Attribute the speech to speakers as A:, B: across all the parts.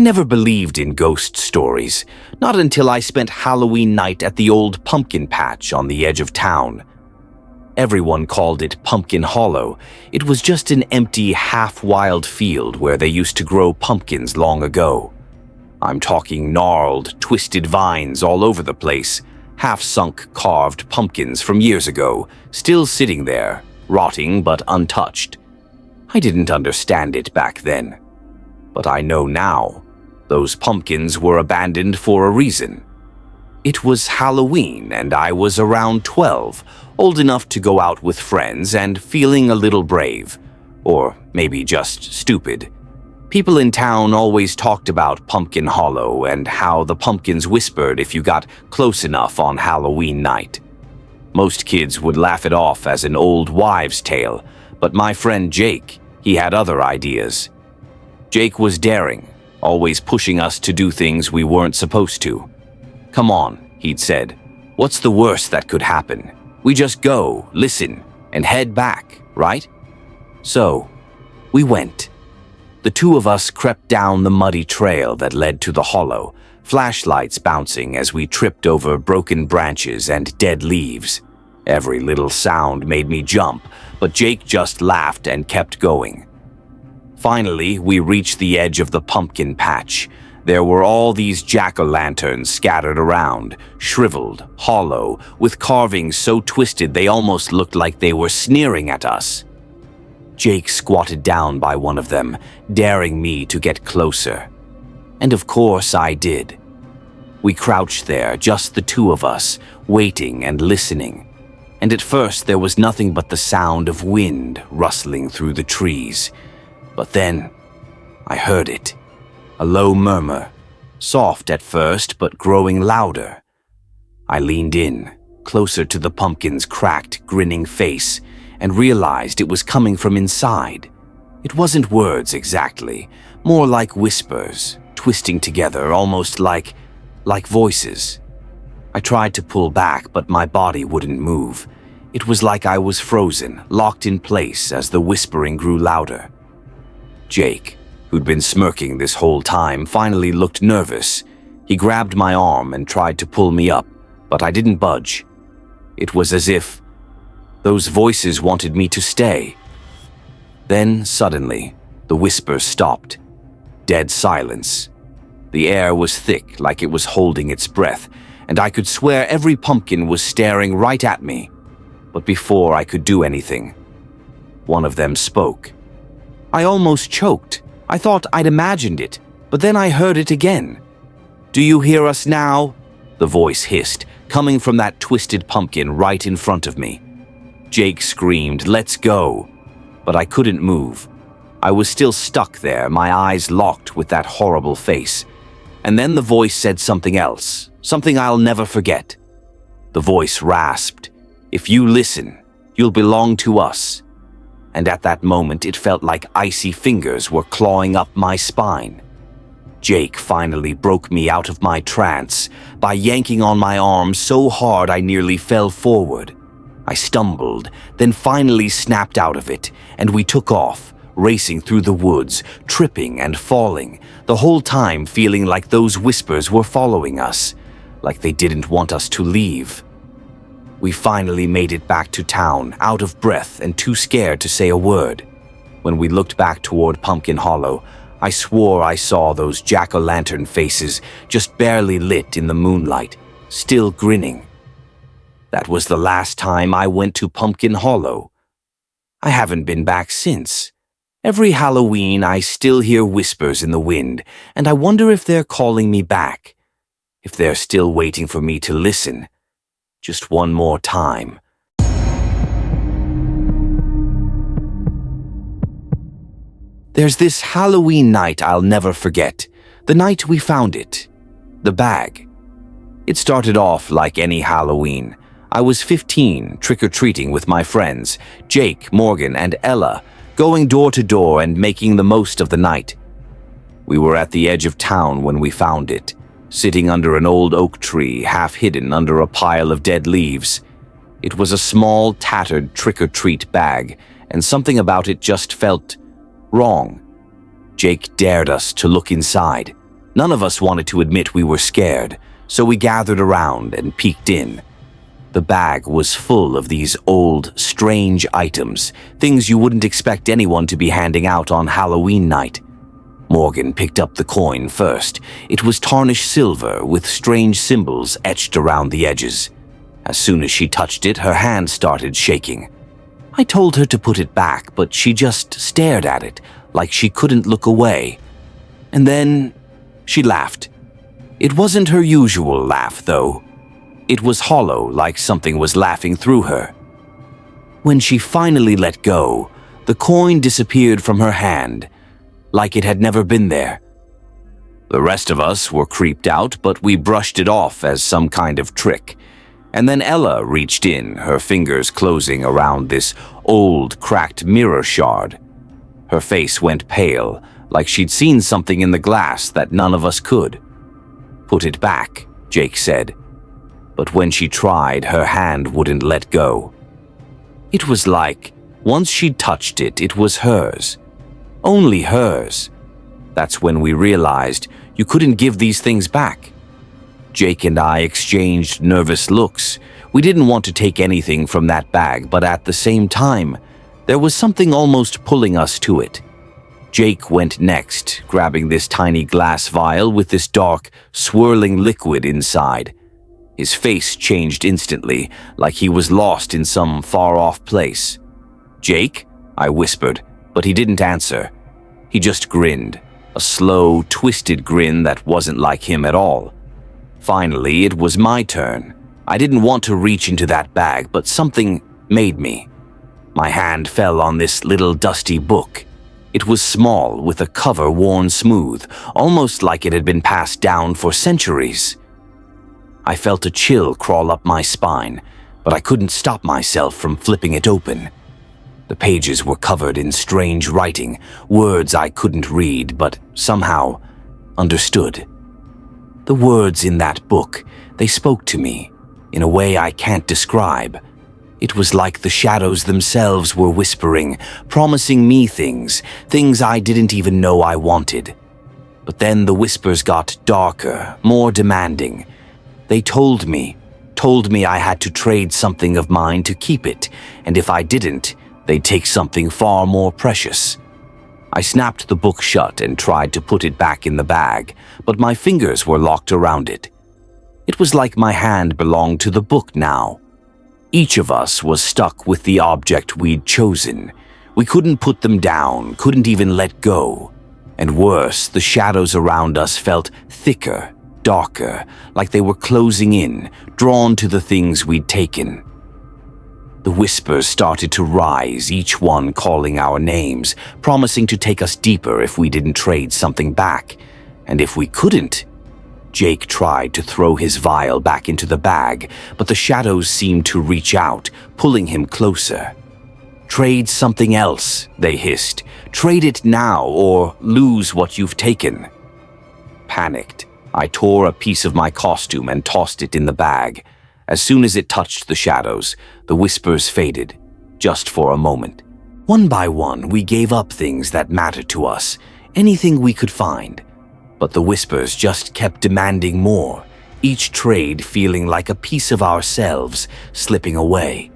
A: never believed in ghost stories, not until I spent Halloween night at the old pumpkin patch on the edge of town. Everyone called it Pumpkin Hollow. It was just an empty, half-wild field where they used to grow pumpkins long ago. I'm talking gnarled, twisted vines all over the place, half-sunk carved pumpkins from years ago, still sitting there, rotting but untouched. I didn't understand it back then. But I know now. Those pumpkins were abandoned for a reason. It was Halloween and I was around 12, old enough to go out with friends and feeling a little brave. Or maybe just stupid. People in town always talked about Pumpkin Hollow and how the pumpkins whispered if you got close enough on Halloween night. Most kids would laugh it off as an old wives' tale, but my friend Jake, he had other ideas. Jake was daring, always pushing us to do things we weren't supposed to. "Come on," he'd said. "What's the worst that could happen? We just go, listen, and head back, right?" So, we went. The two of us crept down the muddy trail that led to the hollow, flashlights bouncing as we tripped over broken branches and dead leaves. Every little sound made me jump, but Jake just laughed and kept going. Finally, we reached the edge of the pumpkin patch. There were all these jack-o'-lanterns scattered around, shriveled, hollow, with carvings so twisted they almost looked like they were sneering at us. Jake squatted down by one of them, daring me to get closer. And of course I did. We crouched there, just the two of us, waiting and listening. And at first there was nothing but the sound of wind rustling through the trees. But then, I heard it. A low murmur, soft at first but growing louder. I leaned in, closer to the pumpkin's cracked, grinning face, and realized it was coming from inside. It wasn't words exactly, more like whispers, twisting together almost like voices. I tried to pull back, but my body wouldn't move. It was like I was frozen, locked in place as the whispering grew louder. Jake, who'd been smirking this whole time, finally looked nervous. He grabbed my arm and tried to pull me up, but I didn't budge. It was as if those voices wanted me to stay. Then, suddenly, the whispers stopped. Dead silence. The air was thick, like it was holding its breath, and I could swear every pumpkin was staring right at me. But before I could do anything, one of them spoke. I almost choked. I thought I'd imagined it, but then I heard it again. "Do you hear us now?" the voice hissed, coming from that twisted pumpkin right in front of me. Jake screamed, "Let's go!" But I couldn't move. I was still stuck there, my eyes locked with that horrible face. And then the voice said something else, something I'll never forget. The voice rasped, "If you listen, you'll belong to us." And at that moment, it felt like icy fingers were clawing up my spine. Jake finally broke me out of my trance by yanking on my arm so hard I nearly fell forward. I stumbled, then finally snapped out of it, and we took off, racing through the woods, tripping and falling, the whole time feeling like those whispers were following us, like they didn't want us to leave. We finally made it back to town, out of breath and too scared to say a word. When we looked back toward Pumpkin Hollow, I swore I saw those jack-o'-lantern faces just barely lit in the moonlight, still grinning. That was the last time I went to Pumpkin Hollow. I haven't been back since. Every Halloween, I still hear whispers in the wind, and I wonder if they're calling me back, if they're still waiting for me to listen. Just one more time. There's this Halloween night I'll never forget. The night we found it. The bag. It started off like any Halloween. I was 15, trick-or-treating with my friends, Jake, Morgan, and Ella, going door to door and making the most of the night. We were at the edge of town when we found it, sitting under an old oak tree, half hidden under a pile of dead leaves. It was a small, tattered trick-or-treat bag, and something about it just felt wrong. Jake dared us to look inside. None of us wanted to admit we were scared, so we gathered around and peeked in. The bag was full of these old, strange items, things you wouldn't expect anyone to be handing out on Halloween night. Morgan picked up the coin first. It was tarnished silver with strange symbols etched around the edges. As soon as she touched it, her hand started shaking. I told her to put it back, but she just stared at it, like she couldn't look away. And then she laughed. It wasn't her usual laugh, though. It was hollow, like something was laughing through her. When she finally let go, the coin disappeared from her hand, like it had never been there. The rest of us were creeped out, but we brushed it off as some kind of trick. And then Ella reached in, her fingers closing around this old, cracked mirror shard. Her face went pale, like she'd seen something in the glass that none of us could. "Put it back," Jake said. But when she tried, her hand wouldn't let go. It was like, once she'd touched it, it was hers. Only hers. That's when we realized you couldn't give these things back. Jake and I exchanged nervous looks. We didn't want to take anything from that bag, but at the same time, there was something almost pulling us to it. Jake went next, grabbing this tiny glass vial with this dark, swirling liquid inside. His face changed instantly, like he was lost in some far-off place. "Jake?" I whispered, but he didn't answer. He just grinned, a slow, twisted grin that wasn't like him at all. Finally, it was my turn. I didn't want to reach into that bag, but something made me. My hand fell on this little dusty book. It was small, with a cover worn smooth, almost like it had been passed down for centuries. I felt a chill crawl up my spine, but I couldn't stop myself from flipping it open. The pages were covered in strange writing, words I couldn't read, but somehow understood. The words in that book, they spoke to me in a way I can't describe. It was like the shadows themselves were whispering, promising me things I didn't even know I wanted. But then the whispers got darker, more demanding. They told me I had to trade something of mine to keep it, and if I didn't, they'd take something far more precious. I snapped the book shut and tried to put it back in the bag, but my fingers were locked around it. It was like my hand belonged to the book now. Each of us was stuck with the object we'd chosen. We couldn't put them down, couldn't even let go. And worse, the shadows around us felt thicker, darker, like they were closing in, drawn to the things we'd taken. The whispers started to rise, each one calling our names, promising to take us deeper if we didn't trade something back. And if we couldn't, Jake tried to throw his vial back into the bag, but the shadows seemed to reach out, pulling him closer. "Trade something else," they hissed. "Trade it now or lose what you've taken." Panicked, I tore a piece of my costume and tossed it in the bag. As soon as it touched the shadows, the whispers faded, just for a moment. One by one, we gave up things that mattered to us, anything we could find. But the whispers just kept demanding more, each trade feeling like a piece of ourselves slipping away.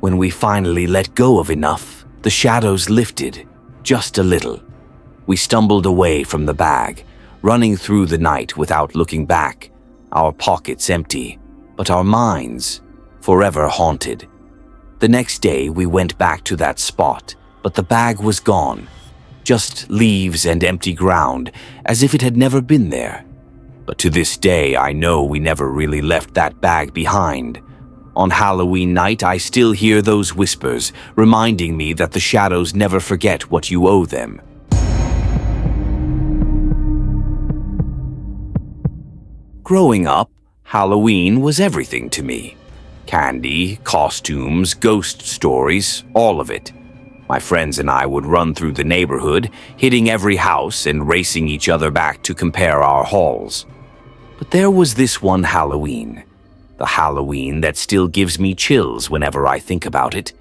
A: When we finally let go of enough, the shadows lifted, just a little. We stumbled away from the bag, running through the night without looking back, our pockets empty, but our minds forever haunted. The next day, we went back to that spot, but the bag was gone. Just leaves and empty ground, as if it had never been there. But to this day, I know we never really left that bag behind. On Halloween night, I still hear those whispers, reminding me that the shadows never forget what you owe them. Growing up, Halloween was everything to me. Candy, costumes, ghost stories, all of it. My friends and I would run through the neighborhood, hitting every house and racing each other back to compare our hauls. But there was this one Halloween, the Halloween that still gives me chills whenever I think about it.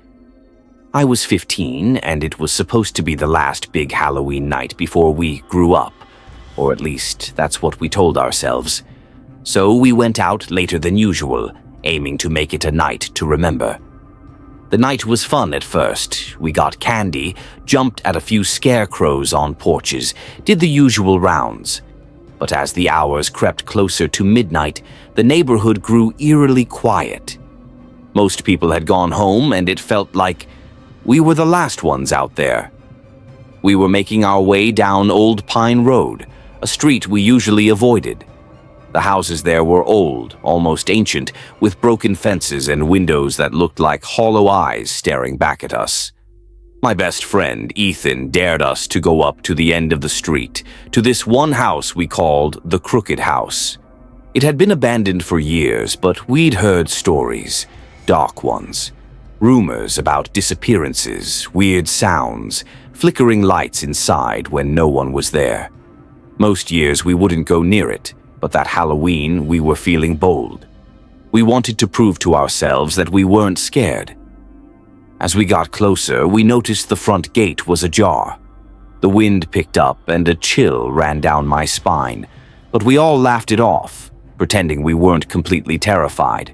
A: I was 15, and it was supposed to be the last big Halloween night before we grew up. or at least that's what we told ourselves. So we went out later than usual, aiming to make it a night to remember. The night was fun at first. We got candy, jumped at a few scarecrows on porches, did the usual rounds. But as the hours crept closer to midnight, the neighborhood grew eerily quiet. Most people had gone home, and it felt like we were the last ones out there. We were making our way down Old Pine Road, a street we usually avoided. The houses there were old, almost ancient, with broken fences and windows that looked like hollow eyes staring back at us. My best friend, Ethan, dared us to go up to the end of the street, to this one house we called the Crooked House. It had been abandoned for years, but we'd heard stories, dark ones. Rumors about disappearances, weird sounds, flickering lights inside when no one was there. Most years we wouldn't go near it, but that Halloween we were feeling bold. We wanted to prove to ourselves that we weren't scared. As we got closer, we noticed the front gate was ajar. The wind picked up and a chill ran down my spine, but we all laughed it off, pretending we weren't completely terrified.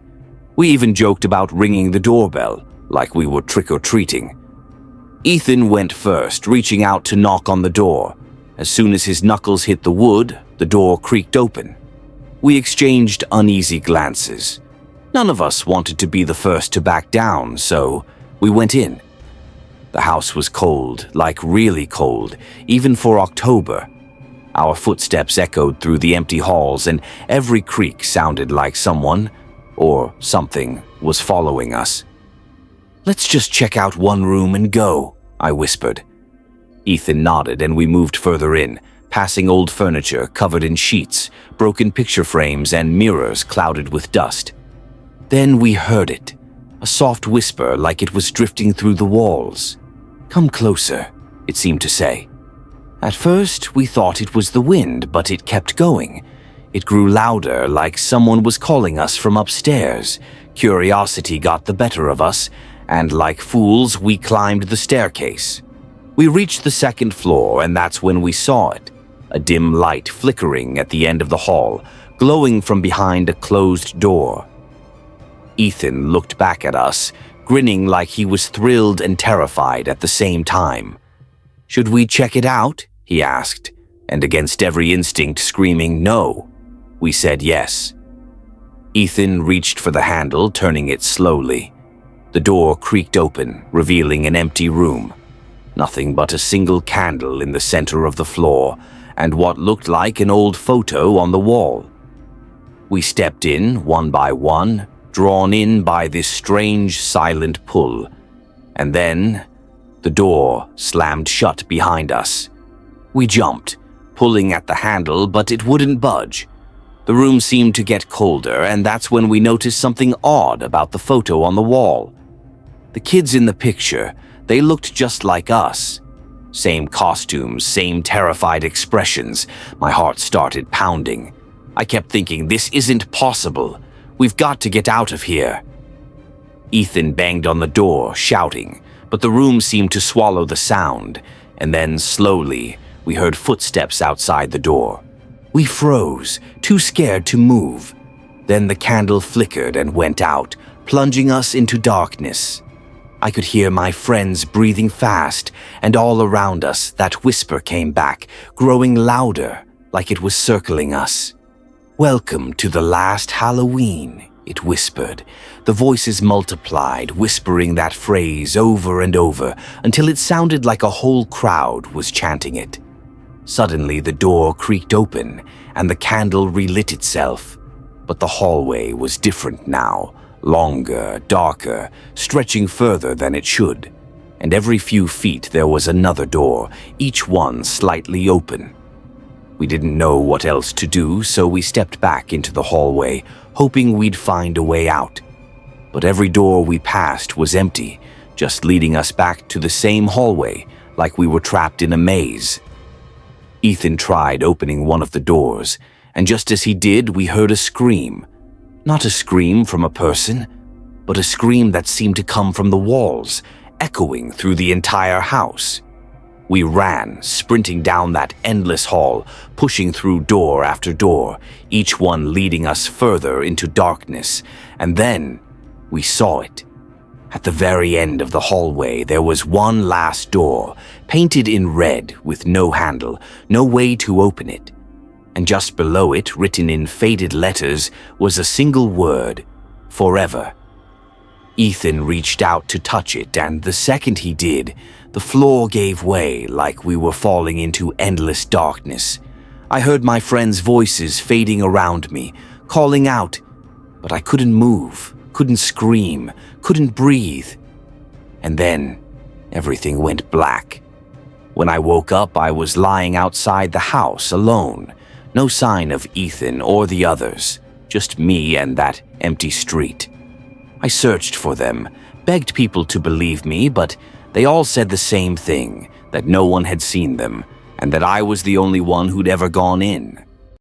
A: We even joked about ringing the doorbell, like we were trick-or-treating. Ethan went first, reaching out to knock on the door. As soon as his knuckles hit the wood, the door creaked open. We exchanged uneasy glances. None of us wanted to be the first to back down, so we went in. The house was cold, like really cold, even for October. Our footsteps echoed through the empty halls, and every creak sounded like someone, or something, was following us. "Let's just check out one room and go," I whispered. Ethan nodded and we moved further in, passing old furniture covered in sheets, broken picture frames, and mirrors clouded with dust. Then we heard it, a soft whisper like it was drifting through the walls. "Come closer," it seemed to say. At first, we thought it was the wind, but it kept going. It grew louder, like someone was calling us from upstairs. Curiosity got the better of us, and like fools, we climbed the staircase. We reached the second floor, and that's when we saw it. A dim light flickering at the end of the hall, glowing from behind a closed door. Ethan looked back at us, grinning like he was thrilled and terrified at the same time. "Should we check it out?" he asked, and against every instinct screaming no, we said yes. Ethan reached for the handle, turning it slowly. The door creaked open, revealing an empty room. Nothing but a single candle in the center of the floor, and what looked like an old photo on the wall. We stepped in, one by one, drawn in by this strange, silent pull. And then, the door slammed shut behind us. We jumped, pulling at the handle, but it wouldn't budge. The room seemed to get colder, and that's when we noticed something odd about the photo on the wall. The kids in the picture, they looked just like us. Same costumes, same terrified expressions. My heart started pounding. I kept thinking, this isn't possible. We've got to get out of here. Ethan banged on the door, shouting, but the room seemed to swallow the sound, and then slowly, we heard footsteps outside the door. We froze, too scared to move. Then the candle flickered and went out, plunging us into darkness. I could hear my friends breathing fast, and all around us that whisper came back, growing louder, like it was circling us. "Welcome to the last Halloween," it whispered. The voices multiplied, whispering that phrase over and over, until it sounded like a whole crowd was chanting it. Suddenly the door creaked open, and the candle relit itself. But the hallway was different now. Longer, darker, stretching further than it should. And every few feet there was another door, each one slightly open. We didn't know what else to do, so we stepped back into the hallway, hoping we'd find a way out. But every door we passed was empty, just leading us back to the same hallway, like we were trapped in a maze. Ethan tried opening one of the doors, and just as he did, we heard a scream. Not a scream from a person, but a scream that seemed to come from the walls, echoing through the entire house. We ran, sprinting down that endless hall, pushing through door after door, each one leading us further into darkness. And then we saw it. At the very end of the hallway, there was one last door, painted in red with no handle, no way to open it. And just below it, written in faded letters, was a single word: forever. Ethan reached out to touch it, and the second he did, the floor gave way like we were falling into endless darkness. I heard my friends' voices fading around me, calling out, but I couldn't move, couldn't scream, couldn't breathe. And then everything went black. When I woke up, I was lying outside the house alone. No sign of Ethan or the others, just me and that empty street. I searched for them, begged people to believe me, but they all said the same thing, that no one had seen them, and that I was the only one who'd ever gone in.